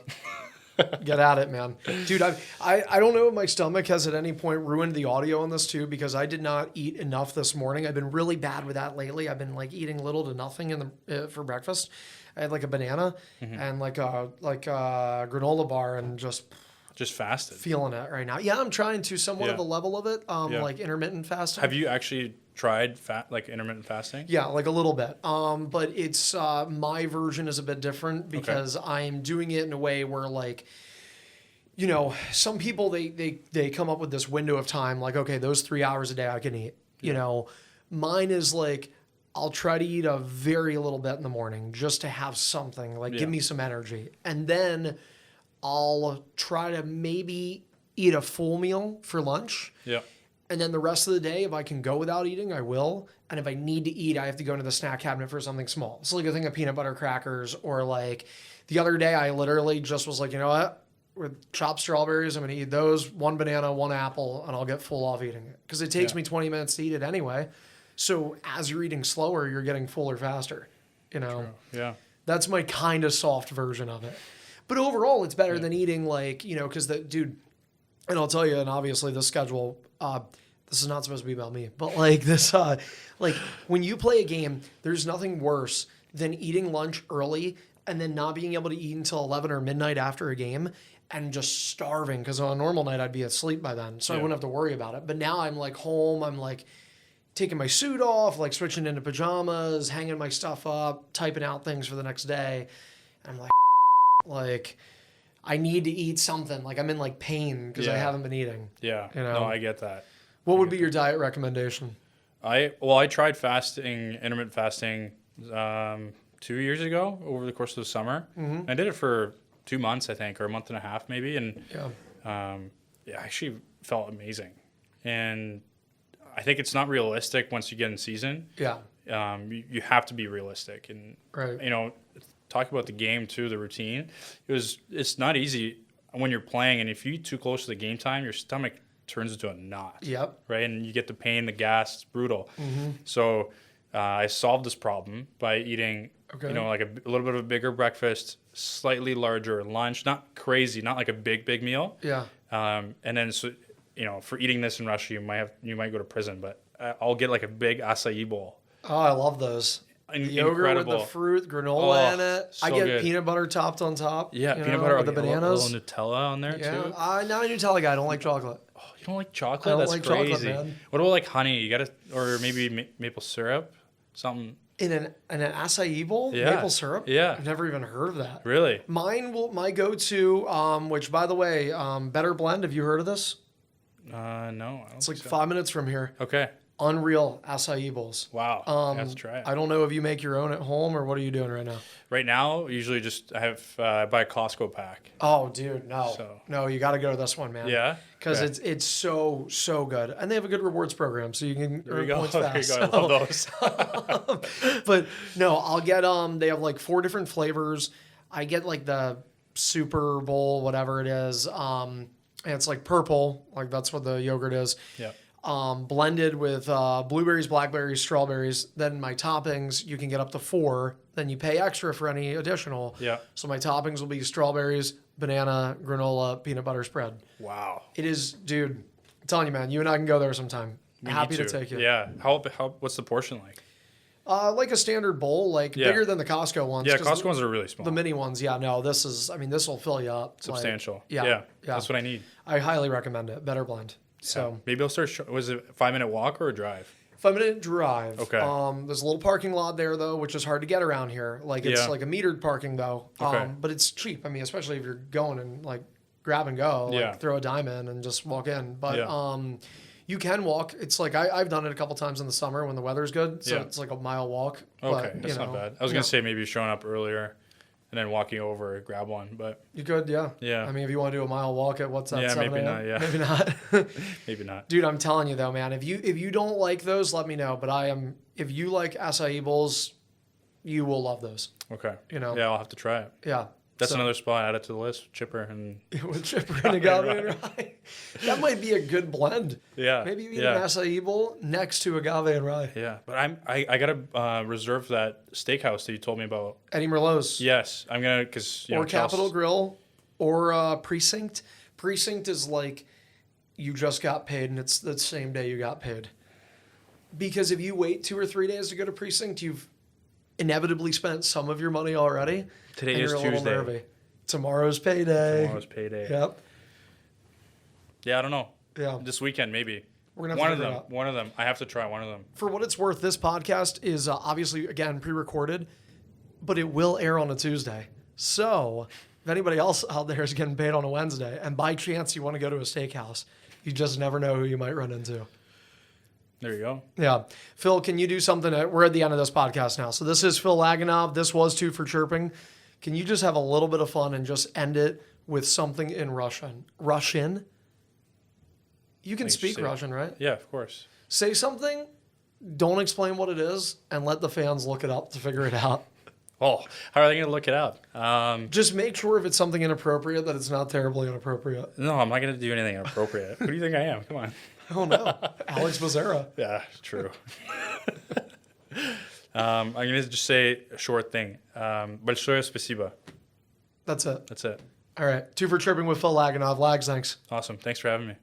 Get at it, man. Dude, I don't know if my stomach has at any point ruined the audio on this too, because I did not eat enough this morning. I've been really bad with that lately. I've been like eating little to nothing in the for breakfast. I had like a banana and like a granola bar and just fasted. feeling it right now. Yeah, I'm trying to somewhat Yeah. of the level of it, Yeah. like intermittent fasting. Have you actually tried intermittent fasting? Yeah, like a little bit. But it's my version is a bit different because I'm doing it in a way where like, you know, some people they come up with this window of time like, okay, those 3 hours a day I can eat. You know, mine is like I'll try to eat a very little bit in the morning just to have something like give me some energy, and then I'll try to maybe eat a full meal for lunch. Yeah. And then the rest of the day, if I can go without eating, I will. And if I need to eat, I have to go into the snack cabinet for something small. So like a thing of peanut butter crackers, or like the other day, I literally just was like, you know what? With chopped strawberries, I'm going to eat those, one banana, one apple, and I'll get full off eating it. Because it takes me 20 minutes to eat it anyway. So as you're eating slower, you're getting fuller faster. You know? Yeah. That's my kind of soft version of it. But overall, it's better than eating like, you know, because dude, and I'll tell you, and obviously the schedule, this is not supposed to be about me, but like this, like when you play a game, there's nothing worse than eating lunch early and then not being able to eat until 11 or midnight after a game and just starving. Because on a normal night, I'd be asleep by then. So I wouldn't have to worry about it. But now I'm like home, I'm like taking my suit off, like switching into pajamas, hanging my stuff up, typing out things for the next day. And I'm like I need to eat something. Like I'm in like pain because I haven't been eating. Yeah. You know? No, I get that. What would be your diet recommendation? I tried intermittent fasting 2 years ago over the course of the summer. Mm-hmm. I did it for 2 months, I think, or a month and a half maybe. And I actually felt amazing. And I think it's not realistic once you get in season. Yeah. You have to be realistic. And, you know, talk about the game too, the routine. It's not easy when you're playing. And if you eat too close to the game time, your stomach turns into a knot. Yep. Right. And you get the pain, the gas. It's brutal. Mm-hmm. So I solved this problem by eating, you know, like a little bit of a bigger breakfast, slightly larger lunch, not crazy, not like a big meal. Yeah. And then, so, you know, for eating this in Russia, you might go to prison, but I'll get like a big acai bowl. Oh, I love those. Yogurt Incredible. with the fruit, granola in it. So I get good. peanut butter topped on top. Yeah, you peanut know, butter with the a little bananas. Nutella on there too. I'm not a Nutella guy. I don't like chocolate. Oh, you don't like chocolate? I don't That's like crazy. chocolate, man. What about like honey? You gotta, or maybe maple syrup, something. In an acai bowl, Yeah. maple syrup. Yeah. I've never even heard of that. Really? My go-to, which by the way, Better Blend. Have you heard of this? No. I don't It's like think so. 5 minutes from here. Okay. unreal acai bowls. Wow. I have to try it. I don't know if you make your own at home or what are you doing right now? Right now, usually just I buy a Costco pack. Oh, dude, no. So- No, you got to go to this one, man. Yeah? Because Okay. it's so good. And they have a good rewards program, so you can There you earn go. points There you fast. go. I love those. But no, I'll get they have like 4 different flavors. I get like the Super Bowl, whatever it is. And it's like purple, like that's what the yogurt is. Yeah. Blended with blueberries, blackberries, strawberries. Then my toppings, you can get up to 4. Then you pay extra for any additional. Yeah. So my toppings will be strawberries, banana, granola, peanut butter spread. Wow. It is, dude. I'm telling you, man. You and I can go there sometime. We Happy need to take you. Yeah. How? What's the portion like? Like a standard bowl, like Yeah. bigger than the Costco ones. Yeah, 'cause Costco ones are really small. The mini ones, yeah. No, this is. I mean, this will fill you up. Substantial. Like, yeah, yeah. yeah. That's what I need. I highly recommend it. Better blend. So Maybe I'll start. Was it a 5-minute walk or a drive? 5-minute drive. Okay. There's a little parking lot there though, which is hard to get around here. Like it's Yeah. like a metered parking though. Okay. But it's cheap. I mean, especially if you're going and like grab and go, like Yeah. throw a dime in and just walk in. But Yeah. you can walk. It's like I've done it a couple times in the summer when the weather's good. So Yeah. it's like a mile walk. Okay, but, that's you not know, bad. I was yeah. gonna say maybe showing up earlier, and then walking over, grab one, but You could, yeah. Yeah. I mean, if you want to do a mile walk at what's that? Yeah, 7 maybe a.m.? not, yeah. Maybe not. maybe not. Dude, I'm telling you though, man. If you don't like those, let me know. But if you like acai bowls, you will love those. Okay. You know. Yeah, I'll have to try it. Yeah. That's So- another spot. Add it to the list. Chipper and with chipper and agave and rye. That might be a good blend. yeah. Maybe you eat yeah. an acai bowl next to agave and rye. Yeah, but I gotta reserve that steakhouse that you told me about. Eddie Merlot's. Yes, I'm gonna because Or Capitol Grill or Precinct. Precinct is like you just got paid and it's the same day you got paid. Because if you wait 2 or 3 days to go to Precinct, you've inevitably spent some of your money already. Today and is you're a little Tuesday. nervy. Tomorrow's payday. Tomorrow's payday. Yep. Yeah, I don't know. Yeah. This weekend maybe. We're gonna have one to of figure them. it out. One of them. I have to try one of them. For what it's worth, this podcast is obviously, again, pre-recorded, but it will air on a Tuesday. So if anybody else out there is getting paid on a Wednesday, and by chance you want to go to a steakhouse, you just never know who you might run into. There you go. Yeah. Phil, can you do something? We're at the end of this podcast now. So this is Phil Lagunov. This was 2 for Chirping. Can you just have a little bit of fun and just end it with something in Russian? Russian? You can Like, speak say- Russian, right? Yeah, of course. Say something, don't explain what it is, and let the fans look it up to figure it out. Oh, how are they gonna look it up? Just make sure if it's something inappropriate that it's not terribly inappropripe. No, I'm not gonna do anything inappropriate. Who do you think I am? Come on. Oh no, Alex Becerra. Yeah, true. I'm gonna just say a short thing. Большое спасибо. That's it. That's it. All right, 2 for Chirping with Phil Lagunov. Lags, thanks. Awesome. Thanks for having me.